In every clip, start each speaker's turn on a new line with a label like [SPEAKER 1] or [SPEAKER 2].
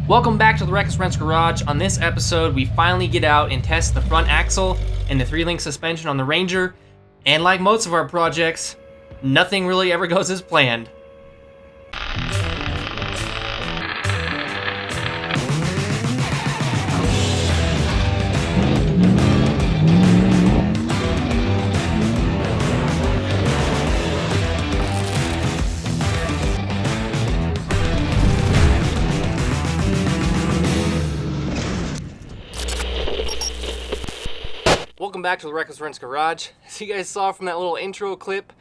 [SPEAKER 1] Welcome back to the RecklessWrenchGarage. On this episode, we finally get out and test the front axle and the 3-link suspension on the Ranger. And like most of our projects, nothing really ever goes as planned. Welcome back to the RecklessWrenchGarage. As you guys saw from that little intro clip,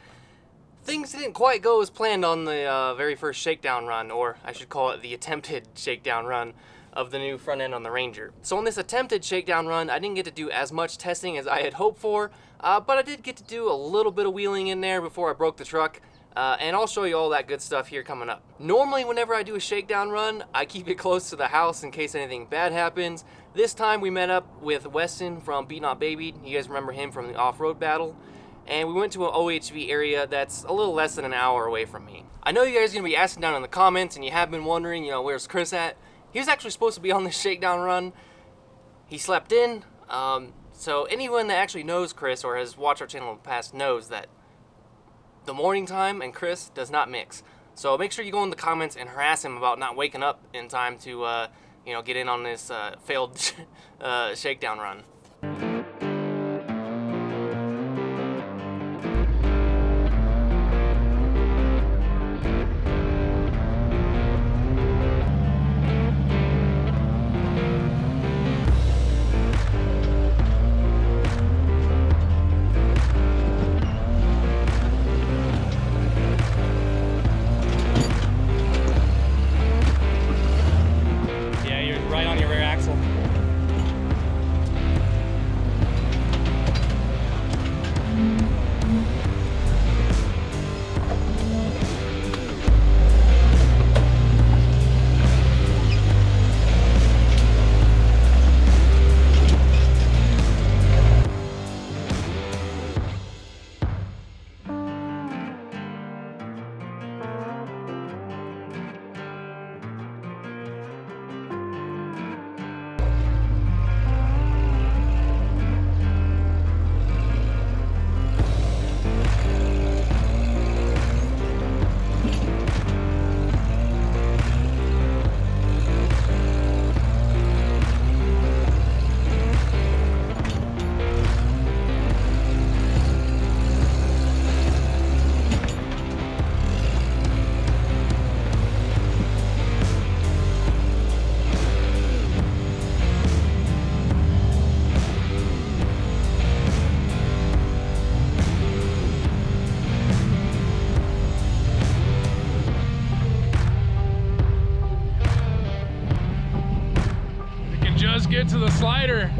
[SPEAKER 1] things didn't quite go as planned on the very first shakedown run, or I should call it the attempted shakedown run of the new front end on the Ranger. So on this attempted shakedown run, I didn't get to do as much testing as I had hoped for, but I did get to do a little bit of wheeling in there before I broke the truck. And I'll show you all that good stuff here coming up. Normally, whenever I do a shakedown run, I keep it close to the house in case anything bad happens. This time we met up with Weston from Beat Not Babied. You guys remember him from the off-road battle. And we went to an OHV area that's a little less than an hour away from me. I know you guys are gonna be asking down in the comments, and you have been wondering, where's Chris at? He was actually supposed to be on this shakedown run. He slept in. So anyone that actually knows Chris or has watched our channel in the past knows that the morning time and Chris does not mix. So make sure you go in the comments and harass him about not waking up in time to, get in on this failed shakedown run.
[SPEAKER 2] Just get to the slider.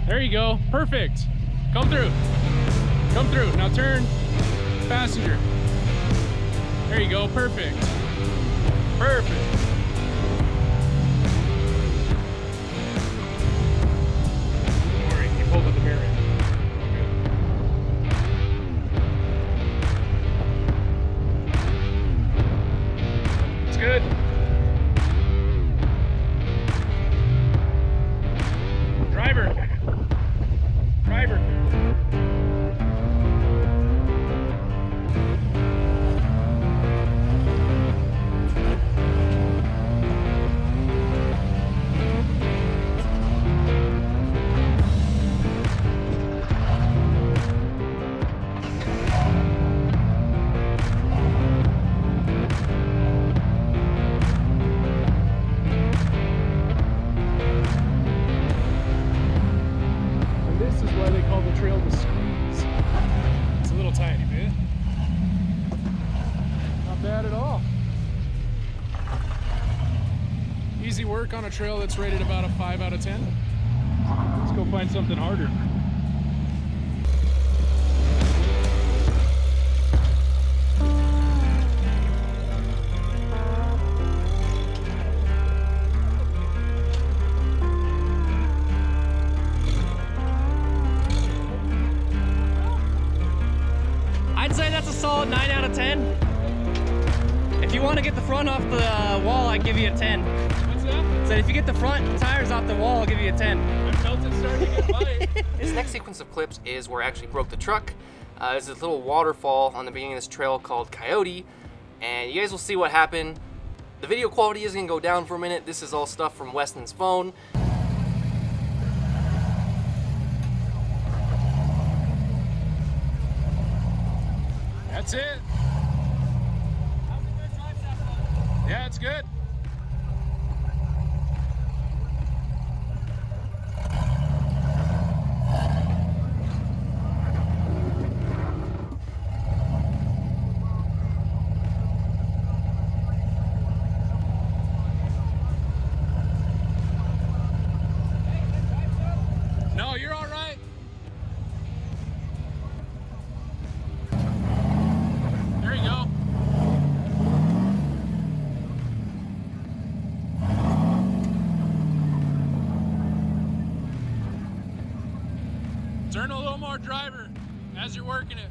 [SPEAKER 2] There you go. Perfect. Come through. Come through. Now turn passenger. There you go. Perfect. Perfect. Don't worry. Keep holding the mirror in. Good. Driver. Easy work on a trail that's rated about a 5 out of 10. Let's go find something harder.
[SPEAKER 1] I'd say that's a solid 9 out of 10. If you want to get the front off the wall, I'd give you a 10.
[SPEAKER 2] What's that?
[SPEAKER 1] So if you get the front tires off the wall, I'll give you a 10.
[SPEAKER 2] I felt it starting to get by.
[SPEAKER 1] This next sequence of clips is where I actually broke the truck. There's this little waterfall on the beginning of this trail called Coyote, and you guys will see what happened. The video quality is gonna go down for a minute. This is all stuff from Weston's phone.
[SPEAKER 2] That's it. Yeah, it's good. No, you're all right. There you go. Turn a little more driver as you're working it.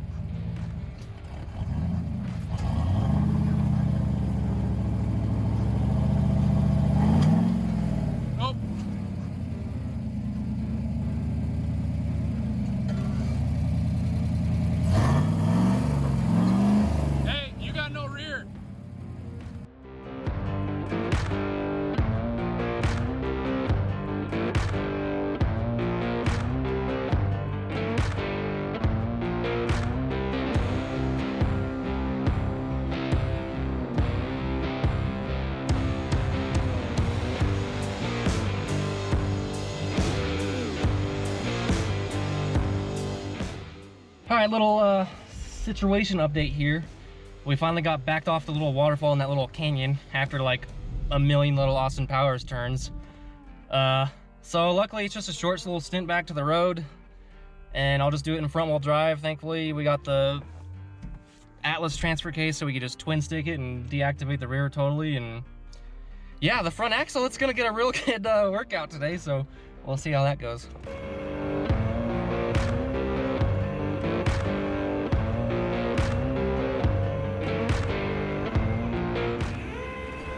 [SPEAKER 2] Oh. Hey, you got no rear.
[SPEAKER 1] All right, little situation update here. We finally got backed off the little waterfall in that little canyon after like a million little Austin Powers turns. So luckily it's just a short little stint back to the road, and I'll just do it in front wheel drive. Thankfully we got the Atlas transfer case so we could just twin stick it and deactivate the rear totally. And yeah, the front axle, it's gonna get a real good workout today, so we'll see how that goes.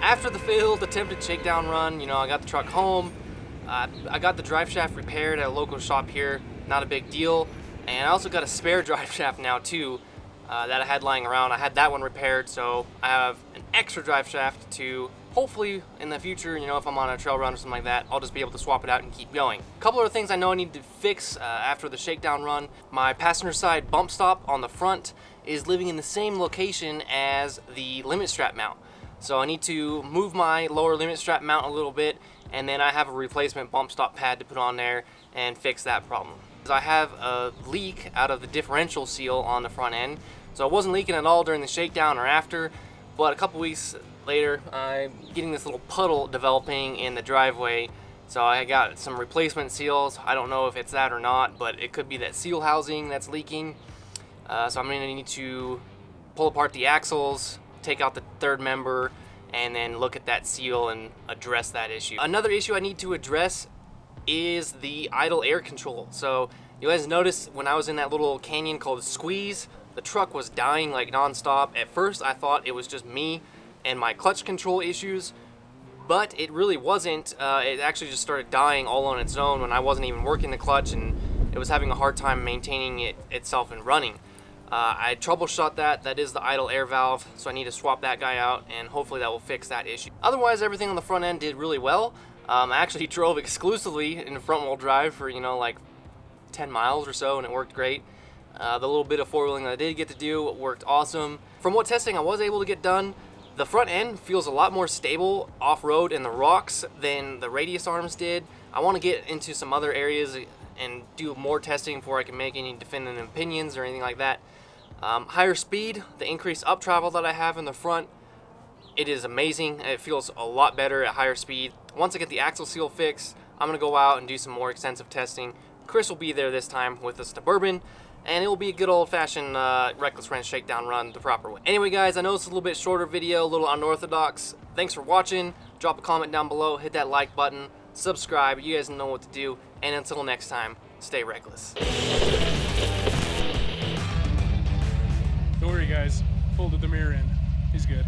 [SPEAKER 1] After the failed attempted shakedown run, you know, I got the truck home. I got the drive shaft repaired at a local shop here, not a big deal. And I also got a spare drive shaft now too, that I had lying around. I had that one repaired, so I have an extra drive shaft to hopefully in the future, you know, if I'm on a trail run or something like that, I'll just be able to swap it out and keep going. A couple other things I know I need to fix after the shakedown run. My passenger side bump stop on the front is living in the same location as the limit strap mount. So I need to move my lower limit strap mount a little bit, and then I have a replacement bump stop pad to put on there and fix that problem. I have a leak out of the differential seal on the front end. So it wasn't leaking at all during the shakedown or after, but a couple weeks later, I'm getting this little puddle developing in the driveway. So I got some replacement seals. I don't know if it's that or not, but it could be that seal housing that's leaking. So I'm gonna need to pull apart the axles, take out the third member, and then look at that seal and address that issue. Another issue I need to address is the idle air control. So you guys noticed when I was in that little canyon called Squeeze, the truck was dying like nonstop. At first I thought it was just me and my clutch control issues, but it really wasn't. It actually just started dying all on its own when I wasn't even working the clutch, and it was having a hard time maintaining it itself and running. I troubleshot that. That is the idle air valve, so I need to swap that guy out, and hopefully that will fix that issue. Otherwise, everything on the front end did really well. I actually drove exclusively in front wheel drive for, you know, like 10 miles or so, and it worked great. The little bit of four-wheeling that I did get to do worked awesome. From what testing I was able to get done, the front end feels a lot more stable off-road in the rocks than the radius arms did. I want to get into some other areas and do more testing before I can make any definitive opinions or anything like that. Higher speed, the increased up travel that I have in the front, it is amazing. It feels a lot better at higher speed. Once I get the axle seal fixed, I'm gonna go out and do some more extensive testing. Chris will be there this time with the Suburban, and it will be a good old-fashioned Reckless Wrench shakedown run the proper way. Anyway guys, I know it's a little bit shorter video, a little unorthodox. Thanks for watching. Drop a comment down below, hit that like button, subscribe. You guys know what to do, and until next time, stay reckless.
[SPEAKER 2] Don't worry. guys. Folded the mirror in. He's good.